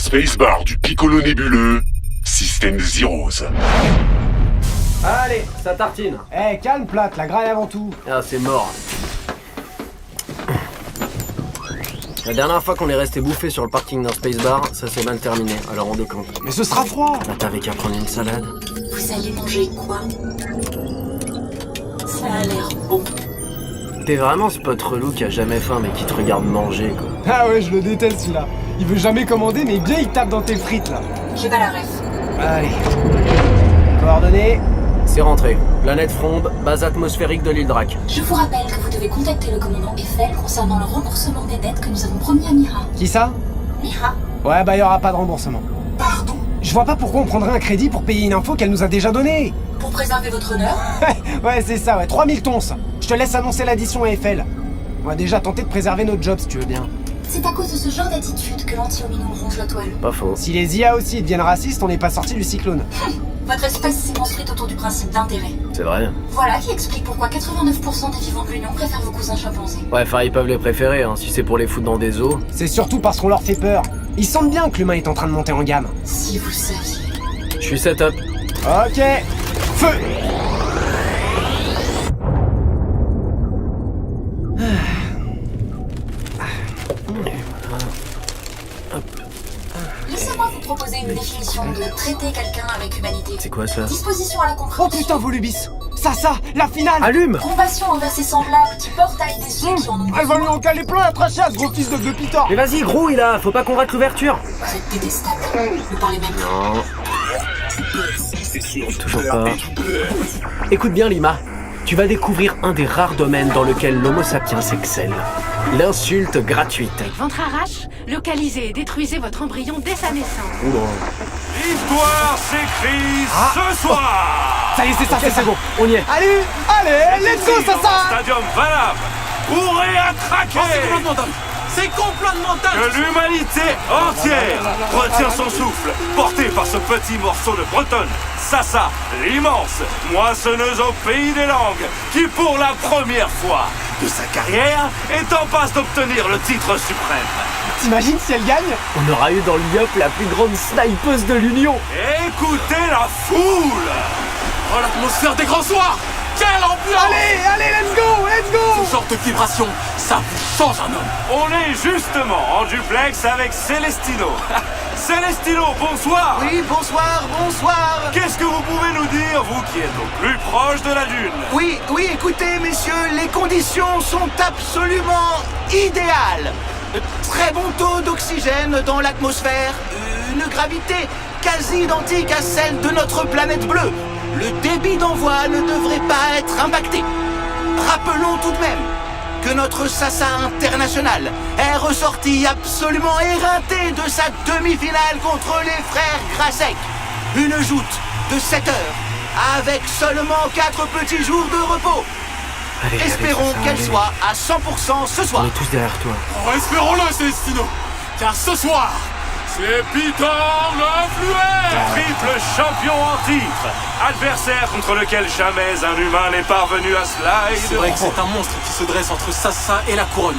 Spacebar du Piccolo nébuleux, Système Zeros. Allez, ça tartine. Calme plate, la graille avant tout. Ah, c'est mort. La dernière fois qu'on est resté bouffé sur le parking d'un Spacebar, ça s'est mal terminé, alors on décompte. Mais ce sera froid. Là, t'avais qu'à prendre une salade. Vous allez manger quoi? Ça a l'air bon. T'es vraiment ce pote relou qui a jamais faim mais qui te regarde manger, quoi. Ah ouais, je le déteste celui-là. Il veut jamais commander, mais bien il tape dans tes frites là. J'ai pas la ref. Allez. Coordonnées. C'est rentré. Planète Fronde, base atmosphérique de l'île Drac. Je vous rappelle que vous devez contacter le commandant Eiffel concernant le remboursement des dettes que nous avons promis à Mira. Qui ça? Mira? Ouais, bah y aura pas de remboursement. Pardon? Je vois pas pourquoi on prendrait un crédit pour payer une info qu'elle nous a déjà donnée. Pour préserver votre honneur? Ouais, c'est ça, ouais. 3000 tons. Je te laisse annoncer l'addition à Eiffel. On va déjà tenter de préserver notre job si tu veux bien. C'est à cause de ce genre d'attitude que l'anti-hominum ronge la toile. Pas faux. Si les IA aussi deviennent racistes, on n'est pas sorti du cyclone. Votre espèce s'est construite autour du principe d'intérêt. C'est vrai. Voilà qui explique pourquoi 89% des vivants de l'Union préfèrent vos cousins chimpanzés. Ouais, enfin, ils peuvent les préférer, hein, si c'est pour les foutre dans des eaux. C'est surtout parce qu'on leur fait peur. Ils sentent bien que l'humain est en train de monter en gamme. Si vous saviez. Je suis set-up. Ok. Feu. Laissez-moi vous proposer une définition de traiter quelqu'un avec humanité. C'est quoi ça? Disposition à la Oh compréhension. putain, Volubis. Ça, la finale. Allume! Compassion envers ses semblables qui portaillent des ceux qui en ont Elle va lui besoin. en caler plein la trachée, ce gros fils de Pitor. Mais vas-y, gros, il a, faut pas qu'on rate l'ouverture. Vous êtes détestable. Ne parlez même pas. Non. Toujours pas. Écoute bien, Lima. Tu vas découvrir un des rares domaines dans lequel l'homo sapiens excelle. L'insulte gratuite. Ventre arrache, localisez et détruisez votre embryon dès sa naissance. L'histoire s'écrit ce soir. Ça y est, c'est Bon, on y est. Allez, let's go, ça. Stadium valable. Bourré à craquer. C'est complètement dingue. Que l'humanité entière retient son souffle, porté par ce petit morceau de Bretonne, Sassa, l'immense moissonneuse au pays des langues, qui pour la première fois de sa carrière est en passe d'obtenir le titre suprême. T'imagines si elle gagne? On aura eu dans l'IOP la plus grande snipeuse de l'Union. Écoutez la foule. Oh, l'atmosphère des grands soirs. Quelle ambiance. Allez, let's go. Ce genre de vibration, ça vous change un homme. On est justement en duplex avec Celestino. Celestino, bonsoir. Oui, bonsoir. Qu'est-ce que vous pouvez nous dire, vous qui êtes au plus proche de la Lune? Oui, écoutez, messieurs, les conditions sont absolument idéales. Très bon taux d'oxygène dans l'atmosphère, une gravité quasi identique à celle de notre planète bleue. Le débit d'envoi ne devrait pas être impacté. Rappelons tout de même que notre Sassa international est ressorti absolument éreinté de sa demi-finale contre les frères Grasek. Une joute de 7 heures, avec seulement 4 petits jours de repos. Allez, Espérons Sassa, qu'elle allez. soit à 100% ce soir. On est tous derrière toi. Espérons-le, Celestino, car ce soir, c'est Pitor le Fluet. Triple champion en titre, adversaire contre lequel jamais un humain n'est parvenu à slide. C'est vrai que c'est un monstre qui se dresse entre Sassa et la couronne.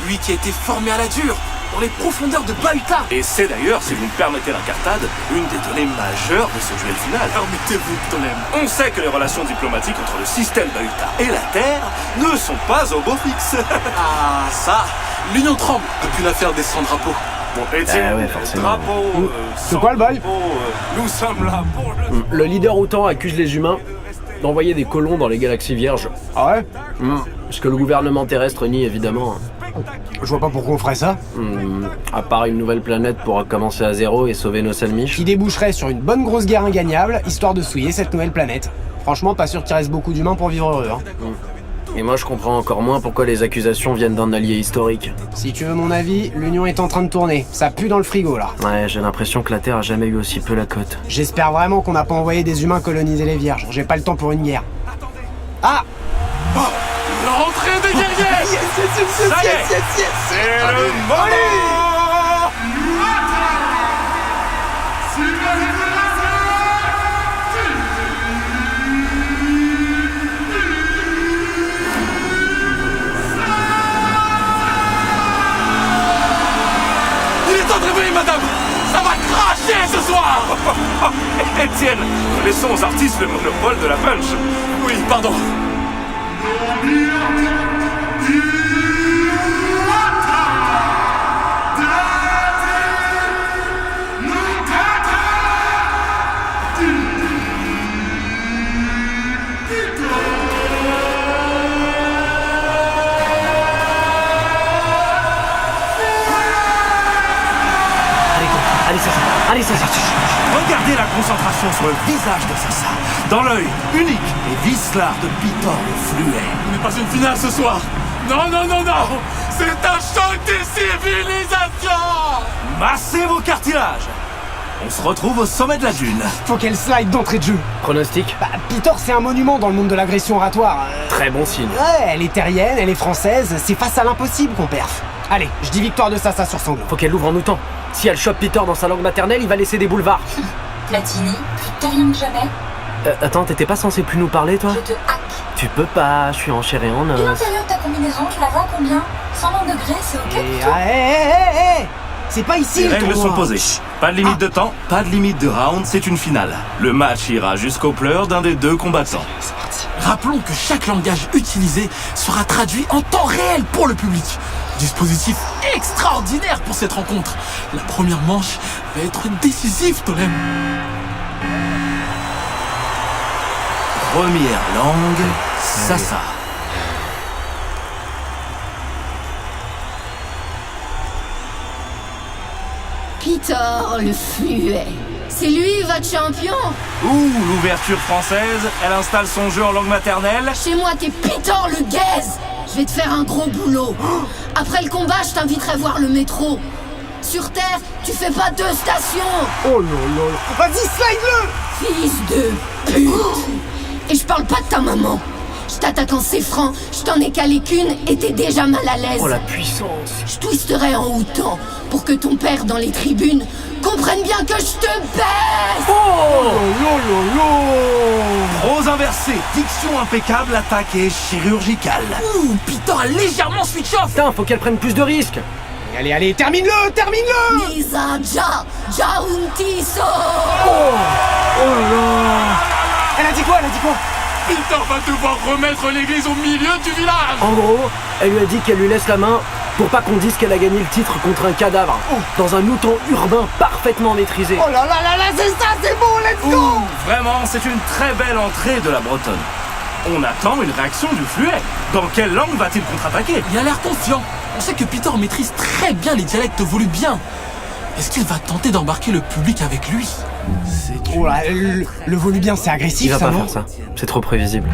Lui qui a été formé à la dure, dans les profondeurs de Baïta. Et c'est d'ailleurs, si vous me permettez l'incartade, une des données majeures de ce duel final. Permettez-vous, Tolem. On sait que les relations diplomatiques entre le système Baïta et la Terre ne sont pas au beau fixe. Ah, ça, l'Union tremble depuis l'affaire des 100 drapeaux. Bon, Étienne, ouais, forcément. drapeau, C'est quoi le bail? nous sommes là pour le... Le leader OTAN accuse les humains d'envoyer des colons dans les galaxies vierges. Ah ouais? Ce que le gouvernement terrestre nie évidemment. Je vois pas pourquoi on ferait ça. À part une nouvelle planète pour recommencer à zéro et sauver nos salmiches. Qui déboucherait sur une bonne grosse guerre ingagnable, histoire de souiller cette nouvelle planète. Franchement, pas sûr qu'il reste beaucoup d'humains pour vivre heureux. Hein. Et moi je comprends encore moins pourquoi les accusations viennent d'un allié historique. Si tu veux mon avis, l'Union est en train de tourner. Ça pue dans le frigo là. Ouais, j'ai l'impression que la Terre a jamais eu aussi peu la cote. J'espère vraiment qu'on n'a pas envoyé des humains coloniser les Vierges. J'ai pas le temps pour une guerre. Ah! L'entrée des guerriers. Ça y est, c'est le moment. Il est temps de réveiller, madame. Ça va Étienne, laissons aux artistes le monopole de la punch. Oui, pardon. Allez, Sasa. Regardez la concentration sur le visage de Sasa, dans l'œil unique et vicelard de Pitor le Fluet. Ce n'est pas une finale ce soir. Non, non, non, non. C'est un choc des civilisations. Massez vos cartilages. On se retrouve au sommet de la dune. Faut qu'elle slide d'entrée de jeu. Pronostic? Bah, Pitor, c'est un monument dans le monde de l'agression oratoire. Très bon signe. Ouais, elle est terrienne, elle est française, c'est face à l'impossible qu'on perf. Allez, je dis victoire de Sasa sur sanglot. Faut qu'elle l'ouvre en nous temps. Si elle chope Peter dans sa langue maternelle, il va laisser des boulevards. Platini, plus terrien que jamais. Attends, t'étais pas censé plus nous parler, toi? Je te hack. Tu peux pas, je suis en chair et en Et os. l'intérieur de ta combinaison, tu la vois à combien 120 degrés, c'est ok Et pour toi c'est pas ici Les le règles tournoi. sont posées. Pas de limite de temps, pas de limite de round, c'est une finale. Le match ira jusqu'aux pleurs d'un des deux combattants. Rappelons que chaque langage utilisé sera traduit en temps réel pour le public. Dispositif extraordinaire pour cette rencontre. La première manche va être décisive, Tolem. Première langue, Sasa. Pitor le Fluet. C'est lui votre champion. Ouh, l'ouverture française, elle installe son jeu en langue maternelle. Chez moi, t'es Pitor le gaze. Je vais te faire un gros boulot. Après le combat, je t'inviterai voir le métro. Sur Terre, tu fais pas 2 stations. Oh là là. Vas-y, slide-le. Fils de pute. Et je parle pas de ta maman. Je t'attaque en francs, je t'en ai calé qu'une et t'es déjà mal à l'aise. Oh la puissance. Je twisterai en autant pour que ton père dans les tribunes comprenne bien que je te baisse. Oh Prose inversée, diction impeccable, attaque et chirurgicale. Ouh, Pitor a légèrement switch off. Putain, faut qu'elle prenne plus de risques. Allez, allez, termine-le, termine-le. Lisa Jauntiso. Elle a dit quoi, elle a dit quoi? Pitor va devoir remettre l'église au milieu du village. En gros, elle lui a dit qu'elle lui laisse la main pour pas qu'on dise qu'elle a gagné le titre contre un cadavre. Dans un outon urbain parfaitement maîtrisé. Oh là là là là, c'est ça, c'est bon, let's go. Vraiment, c'est une très belle entrée de la Bretonne. On attend une réaction du Fluet. Dans quelle langue va-t-il contre-attaquer? Il a l'air confiant. On sait que Pitor maîtrise très bien les dialectes volubiens. Est-ce qu'il va tenter d'embarquer le public avec lui? Oh là, le volubien, c'est agressif, Il va ça, pas non? faire ça. C'est trop prévisible.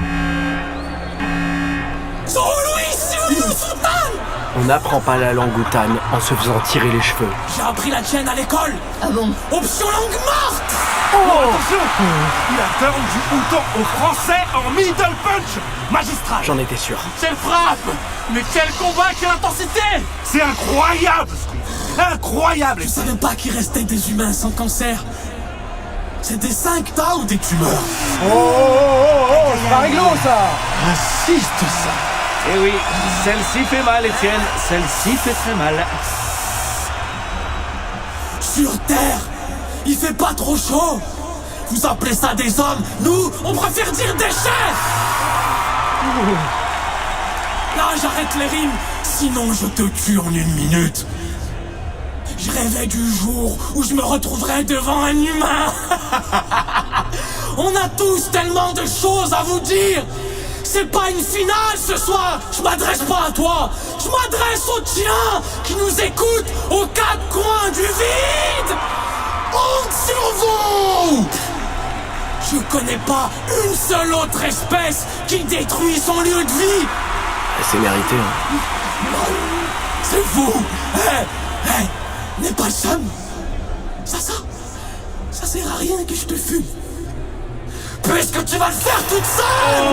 On n'apprend pas la langue outane en se faisant tirer les cheveux. J'ai appris la tienne à l'école. Ah bon? Option langue morte. Attention, il a turn du bouton au français en middle punch magistral. J'en étais sûr. Quelle frappe. Mais quel combat, quelle intensité. C'est incroyable ce qu'on fait. Incroyable. Je savais pas qu'il restait des humains sans cancer. C'est des 5 ou des tumeurs? Oh, c'est pas réglo, ça. Assiste ça. Eh oui, celle-ci fait mal, Étienne. Celle-ci fait très mal. Sur Terre, il fait pas trop chaud. Vous appelez ça des hommes? Nous, on préfère dire des chefs. Là, j'arrête les rimes, sinon je te tue en 1 minute. Je rêvais du jour où je me retrouverais devant un humain. On a tous tellement de choses à vous dire. C'est pas une finale ce soir. Je m'adresse pas à toi. Je m'adresse aux tiens qui nous écoutent aux 4 coins du vide. Honte sur vous! Je connais pas une seule autre espèce qui détruit son lieu de vie. C'est mérité. Hein. C'est vous. N'est pas le seul. Ça sert à rien que je te fume. Puisque tu vas le faire toute seule.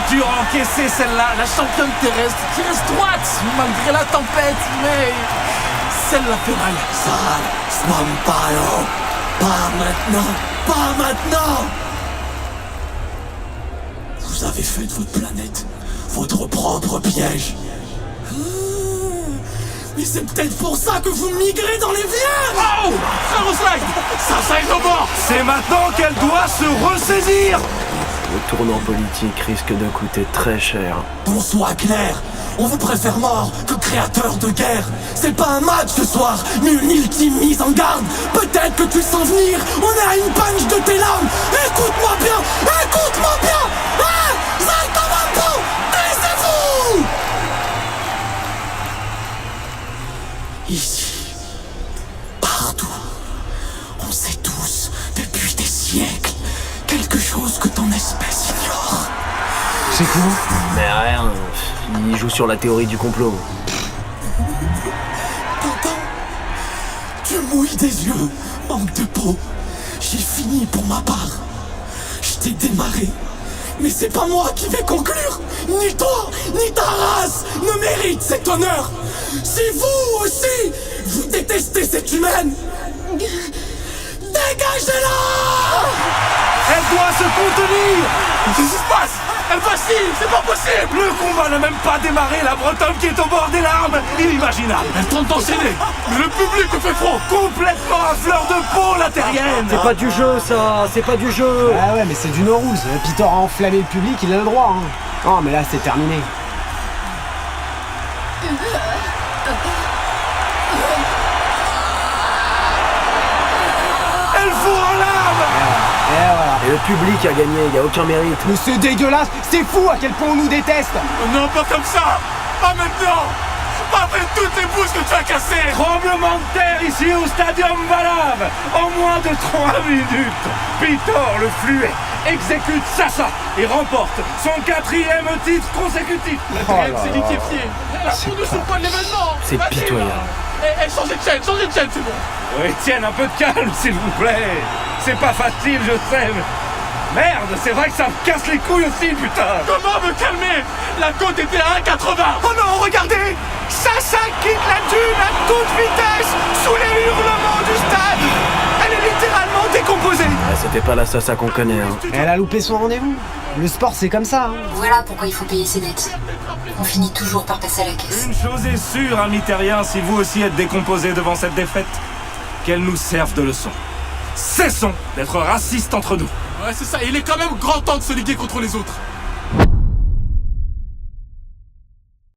Dur à encaisser celle-là. La championne terrestre qui reste droite malgré la tempête, mais celle-là fait mal. Sarah, Swampalo. Pas maintenant. Pas maintenant. Vous avez fait de votre planète votre propre piège. Mais c'est peut-être pour ça que vous migrez dans les vierges. Oh, frère au slide. Ça est au bord. C'est maintenant qu'elle doit se ressaisir. Le tournant politique risque de coûter très cher. Qu'on soit clair, on vous préfère mort que créateur de guerre. C'est pas un match ce soir, mais une ultime mise en garde. Peut-être que tu sens venir, on est à une punch de tes larmes. Écoute-moi bien, écoute-moi bien. Ah, Zaltamapo, taisez-vous. Ici, partout, on sait tous, depuis des siècles, quelque chose que ton espèce ignore. C'est quoi? Mais rien, il joue sur la théorie du complot. T'entends? Tu mouilles des yeux, manque de peau. J'ai fini pour ma part. Je t'ai démarré. Mais c'est pas moi qui vais conclure. Ni toi, ni ta race ne méritent cet honneur. Si vous aussi, vous détestez cette humaine, dégagez-la! Elle doit se contenir. Qu'est-ce qui se passe? Elle vacille, c'est pas possible. Le combat n'a même pas démarré. La Bretonne qui est au bord des larmes. Inimaginable. Elle tente d'enchaîner. Mais le public fait trop. Complètement à fleur de peau, la terrienne. C'est pas du jeu, ça. C'est pas du jeu. Ah ouais, mais c'est du no rules. Peter a enflammé le public, il a le droit. Hein. Oh, mais là, c'est terminé. Elle fout en larmes. Et voilà. Et le public a gagné, y a aucun mérite. Mais c'est dégueulasse. C'est fou à quel point on nous déteste. Non, pas comme ça. Pas maintenant. Pas après toutes les bouches que tu as cassées. Tremblement de terre ici au Stadium Valav. En moins de 3 minutes. Peter le Fluet exécute Sasa et remporte son 4e titre consécutif. Oh là C'est là. liquéfié. La cour ne sort pas de l'événement. C'est pitoyable. Changez de chaîne, c'est bon. Oui, tiens, un peu de calme, s'il vous plaît. C'est pas facile, je sais. Merde, c'est vrai que ça me casse les couilles aussi, putain. Comment me calmer? La côte était à 1,80. Oh non, regardez. Sasa quitte la dune à toute vitesse, sous les hurlements du stade. Elle est littéralement décomposée. Ah, c'était pas la Sasa qu'on connaît, hein. Elle a loupé son rendez-vous. Le sport, c'est comme ça. Hein. Voilà pourquoi il faut payer ses dettes. On finit toujours par passer à la caisse. Une chose est sûre, amis terriens, si vous aussi êtes décomposés devant cette défaite, qu'elle nous serve de leçon. Cessons d'être racistes entre nous. Ouais, c'est ça. Il est quand même grand temps de se liguer contre les autres.